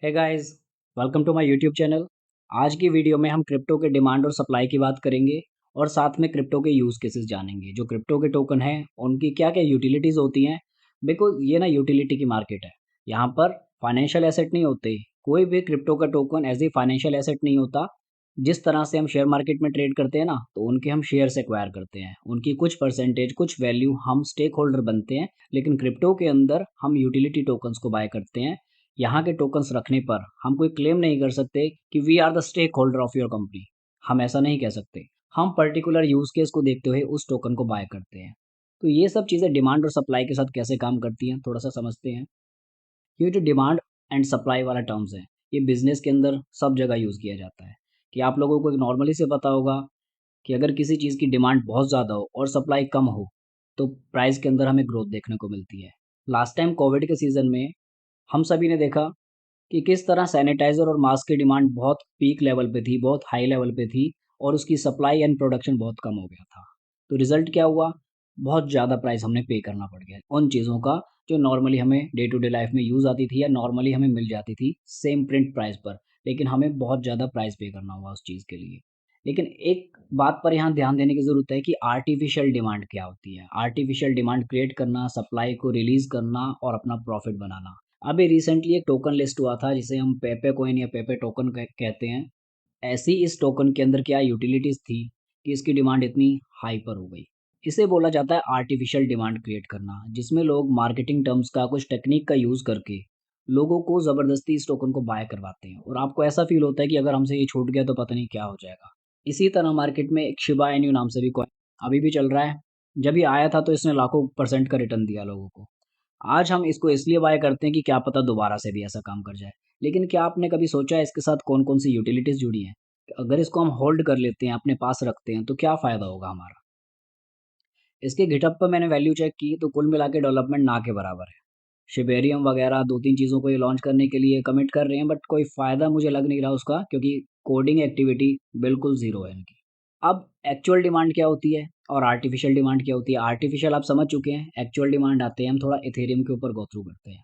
Hey guys, welcome to my YouTube channel. आज की video में हम क्रिप्टो के डिमांड और सप्लाई की बात करेंगे और साथ में क्रिप्टो के यूज़ केसेस जानेंगे। जो क्रिप्टो के टोकन हैं, उनकी क्या-क्या यूटिलिटीज़ होती हैं। बिकॉज़ ये ना यूटिलिटी की मार्केट है। यहाँ पर फाइनेंशियल एसेट नहीं होते। कोई भी क्रिप्टो का token as a financial asset नहीं होता। जिस तरह से हम शेयर मार्केट में ट्रेड करते हैं ना, तो उनके हम शेयर्स एक्वायर करते हैं। उनकी कुछ परसेंटेज, कुछ वैल्यू हम स्टेक होल्डर बनते हैं। लेकिन क्रिप्टो के अंदर हम यूटिलिटी टोकन्स को बाय करते हैं। यहाँ के टोकन्स रखने पर हम कोई क्लेम नहीं कर सकते कि we are the stakeholder of your company. हम ऐसा नहीं कह सकते। हम पर्टिकुलर यूज केस को देखते हुए उस टोकन को बाय करते हैं। तो ये सब चीज़ें डिमांड और सप्लाई के साथ कैसे काम करती हैं, थोड़ा सा समझते हैं। ये जो डिमांड एंड सप्लाई वाला टर्म्स है, ये बिजनेस के अंदर सब जगह यूज़ किया जाता है। कि आप लोगों को नॉर्मली से पता होगा कि अगर किसी चीज़ की डिमांड बहुत ज़्यादा हो और सप्लाई कम हो, तो प्राइस के अंदर हमें ग्रोथ देखने को मिलती है। लास्ट टाइम कोविड के सीज़न में हम सभी ने देखा कि किस तरह सैनिटाइज़र और मास्क की डिमांड बहुत पीक लेवल पे थी, बहुत हाई लेवल पे थी और उसकी सप्लाई एंड प्रोडक्शन बहुत कम हो गया था। तो रिज़ल्ट क्या हुआ? बहुत ज़्यादा प्राइस हमने पे करना पड़ गया उन चीज़ों का जो नॉर्मली हमें डे टू डे लाइफ़ में यूज़ आती थी या नॉर्मली हमें मिल जाती थी सेम प्रिंट प्राइस पर। लेकिन हमें बहुत ज़्यादा प्राइस पे करना हुआ उस चीज़ के लिए। लेकिन एक बात पर यहाँ ध्यान देने की ज़रूरत है कि आर्टिफ़िशियल डिमांड क्या होती है? आर्टिफ़िशियल डिमांड क्रिएट करना, सप्लाई को रिलीज़ करना और अपना प्रॉफ़िट बनाना। अभी रिसेंटली एक टोकन लिस्ट हुआ था जिसे हम पेपे कॉइन या पेपे टोकन कहते हैं। ऐसी इस टोकन के अंदर क्या यूटिलिटीज़ थी कि इसकी डिमांड इतनी हाइपर हो गई। इसे बोला जाता है आर्टिफिशियल डिमांड क्रिएट करना, जिसमें लोग मार्केटिंग टर्म्स का कुछ टेक्निक का यूज़ करके लोगों को ज़बरदस्ती इस टोकन को बाय करवाते हैं और आपको ऐसा फ़ील होता है कि अगर हमसे ये छूट गया तो पता नहीं क्या हो जाएगा। इसी तरह मार्केट में एक शिबा इन्यू नाम से भी कॉइन अभी भी चल रहा है। जब ये आया था तो इसने लाखों % का रिटर्न दिया लोगों को। आज हम इसको इसलिए बाय करते हैं कि क्या पता दोबारा से भी ऐसा काम कर जाए। लेकिन क्या आपने कभी सोचा है इसके साथ कौन-कौन सी यूटिलिटीज़ जुड़ी हैं? अगर इसको हम होल्ड कर लेते हैं, अपने पास रखते हैं, तो क्या फ़ायदा होगा हमारा? इसके गिटहब पर मैंने वैल्यू चेक की तो कुल मिला के डेवलपमेंट ना के बराबर है। शिबेरियम वगैरह 2-3 चीज़ों को ये लॉन्च करने के लिए कमिट कर रहे हैं बट कोई फ़ायदा मुझे लग नहीं रहा उसका क्योंकि कोडिंग एक्टिविटी बिल्कुल ज़ीरो है इनकी। अब एक्चुअल डिमांड क्या होती है और आर्टिफ़िशियल डिमांड क्या होती है? आर्टिफ़िशियल आप समझ चुके हैं, एक्चुअल डिमांड आते हैं हम थोड़ा इथेरियम के ऊपर गो थ्रू करते हैं।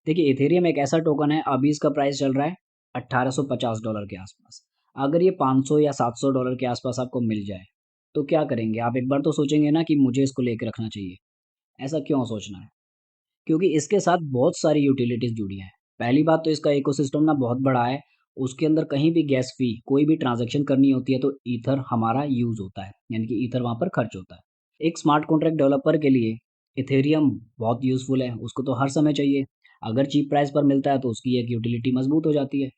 देखिए इथेरियम एक ऐसा टोकन है, अभी इसका प्राइस चल रहा है $1850 के आसपास। अगर ये 500 या $700 के आसपास आपको मिल जाए, तो क्या करेंगे? आप एक बार तो सोचेंगे ना कि मुझे इसको लेके रखना चाहिए। ऐसा क्यों सोचना है? क्योंकि इसके साथ बहुत सारी यूटिलिटीज़ जुड़ी हैं। पहली बात तो इसका इकोसिस्टम ना बहुत बड़ा है। उसके अंदर कहीं भी गैस फ़ी, कोई भी ट्रांज़ैक्शन करनी होती है तो ईथर हमारा यूज़ होता है, यानी कि ईथर वहाँ पर खर्च होता है। एक स्मार्ट कॉन्ट्रैक्ट डेवलपर के लिए इथेरियम बहुत यूज़फुल है, उसको तो हर समय चाहिए। अगर चीप प्राइस पर मिलता है तो उसकी एक यूटिलिटी मज़बूत हो जाती है।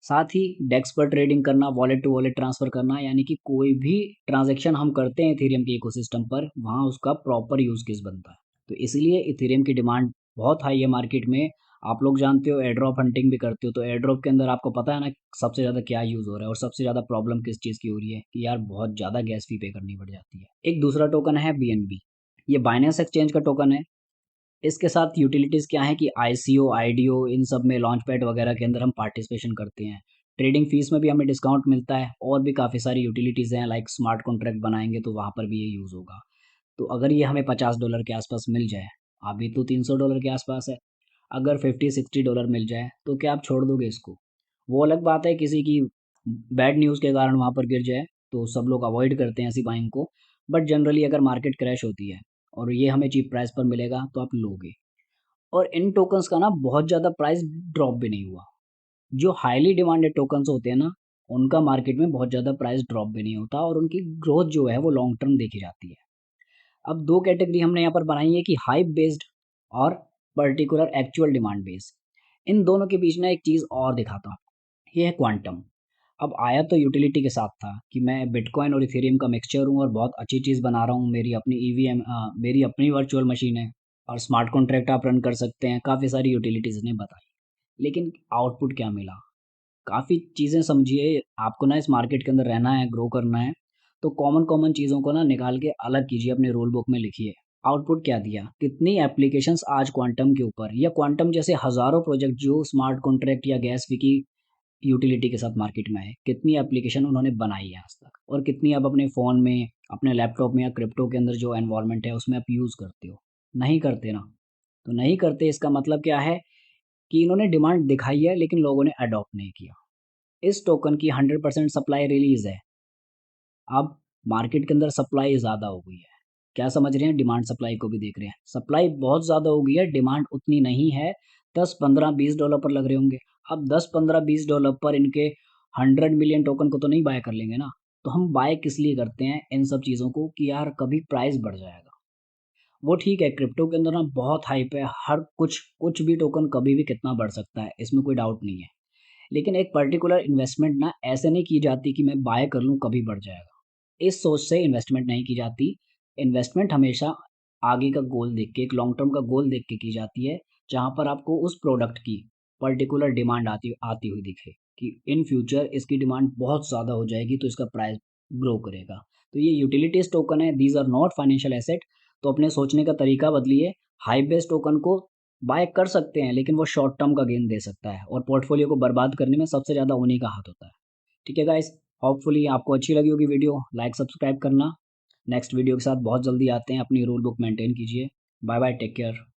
साथ ही डेस्क पर ट्रेडिंग करना, वॉलेट टू वॉलेट ट्रांसफ़र करना यानी कि कोई भी ट्रांज़ैक्शन हम करते हैं इथेरियम के इकोसिस्टम पर, वहाँ उसका प्रॉपर यूज़ केस बनता है। तो इसलिए इथेरियम की डिमांड बहुत हाई है मार्केट में। आप लोग जानते हो एयर ड्रॉप हंटिंग भी करते हो, तो एयर ड्रॉप के अंदर आपको पता है ना सबसे ज़्यादा क्या यूज़ हो रहा है और सबसे ज़्यादा प्रॉब्लम किस चीज़ की हो रही है कि यार बहुत ज़्यादा गैस फ़ी पे करनी पड़ जाती है। एक दूसरा टोकन है बीएनबी, ये बाइनेंस एक्सचेंज का टोकन है। इसके साथ यूटिलिटीज़ क्या है कि आईसीओ, आईडीओ इन सब में लॉन्चपैड वगैरह के अंदर हम पार्टिसिपेशन करते हैं। ट्रेडिंग फ़ीस में भी हमें डिस्काउंट मिलता है और भी काफ़ी सारी यूटिलिटीज़ हैं लाइक स्मार्ट कॉन्ट्रैक्ट बनाएँगे तो वहाँ पर भी ये यूज़ होगा। तो अगर ये हमें $50 के आसपास मिल जाए, अभी तो $300 के आसपास है। अगर $50-60 मिल जाए तो क्या आप छोड़ दोगे इसको? वो अलग बात है किसी की बैड न्यूज़ के कारण वहाँ पर गिर जाए, तो सब लोग अवॉइड करते हैं ऐसी बाइंग को। बट जनरली अगर मार्केट क्रैश होती है और ये हमें चीप प्राइस पर मिलेगा तो आप लोगे। और इन टोकन्स का ना बहुत ज़्यादा प्राइस ड्रॉप भी नहीं हुआ। जो हाईली डिमांडेड टोकन्स होते हैं ना, उनका मार्केट में बहुत ज़्यादा प्राइस ड्रॉप भी नहीं होता और उनकी ग्रोथ जो है वो लॉन्ग टर्म देखी जाती है। अब 2 कैटेगरी हमने यहाँ पर बनाई है कि हाइप बेस्ड और पर्टिकुलर एक्चुअल डिमांड बेस्ड। इन दोनों के बीच ना एक चीज़ और दिखाता हूँ, ये है क्वांटम। अब आया तो यूटिलिटी के साथ था कि मैं बिटकॉइन और इथेरियम का मिक्सचर हूँ और बहुत अच्छी चीज़ बना रहा हूँ, मेरी अपनी ईवीएम मेरी अपनी वर्चुअल मशीन है और स्मार्ट कॉन्ट्रैक्ट आप रन कर सकते हैं, काफ़ी सारी यूटिलिटीज़ ने बताई। लेकिन आउटपुट क्या मिला? काफ़ी चीज़ें समझिए, आपको ना इस मार्केट के अंदर रहना है, ग्रो करना है, तो कॉमन-कॉमन चीज़ों को ना निकाल के अलग कीजिए, अपने रूल बुक में लिखिए। आउटपुट क्या दिया? कितनी एप्लीकेशंस आज क्वांटम के ऊपर या क्वांटम जैसे हज़ारों प्रोजेक्ट जो स्मार्ट कॉन्ट्रैक्ट या गैस फी की यूटिलिटी के साथ मार्केट में आए, कितनी एप्लीकेशन उन्होंने बनाई है आज तक और कितनी आप अपने फ़ोन में, अपने लैपटॉप में या क्रिप्टो के अंदर जो एनवायरनमेंट है, उसमें आप यूज़ करते हो? नहीं करते ना। तो नहीं करते इसका मतलब क्या है कि इन्होंने डिमांड दिखाई है लेकिन लोगों ने अडॉप्ट नहीं किया। इस टोकन की 100% सप्लाई रिलीज़ है। अब मार्केट के अंदर सप्लाई ज़्यादा हो गई है। क्या समझ रहे हैं? डिमांड सप्लाई को भी देख रहे हैं। सप्लाई बहुत ज़्यादा हो गई है, डिमांड उतनी नहीं है। 10, 15, $20 पर लग रहे होंगे। अब 10, 15, $20 पर इनके 100 मिलियन टोकन को तो नहीं बाय कर लेंगे ना। तो हम बाय किस लिए करते हैं इन सब चीज़ों को कि यार कभी प्राइस बढ़ जाएगा। वो ठीक है, क्रिप्टो के अंदर ना बहुत हाइप है, हर कुछ भी टोकन कभी भी कितना बढ़ सकता है, इसमें कोई डाउट नहीं है। लेकिन एक पर्टिकुलर इन्वेस्टमेंट ना ऐसे नहीं की जाती कि मैं बाय कर लूँ कभी बढ़ जाएगा। इस सोच से इन्वेस्टमेंट नहीं की जाती। इन्वेस्टमेंट हमेशा आगे का गोल देख के, एक लॉन्ग टर्म का गोल देख के की जाती है, जहाँ पर आपको उस प्रोडक्ट की पर्टिकुलर डिमांड आती आती हुई दिखे कि इन फ्यूचर इसकी डिमांड बहुत ज़्यादा हो जाएगी तो इसका प्राइस ग्रो करेगा। तो ये यूटिलिटीज़ टोकन है, these are not financial asset. तो अपने सोचने का तरीका बदलिए। हाइप बेस्ड टोकन को बाय कर सकते हैं लेकिन वो शॉर्ट टर्म का गेन दे सकता है और पोर्टफोलियो को बर्बाद करने में सबसे ज़्यादा उन्हीं का हाथ होता है। ठीक है गाइस, होपफुली आपको अच्छी लगी होगी वीडियो। लाइक सब्सक्राइब करना। नेक्स्ट वीडियो के साथ बहुत जल्दी आते हैं। अपनी रूल बुक मेंटेन कीजिए। Bye bye, take care.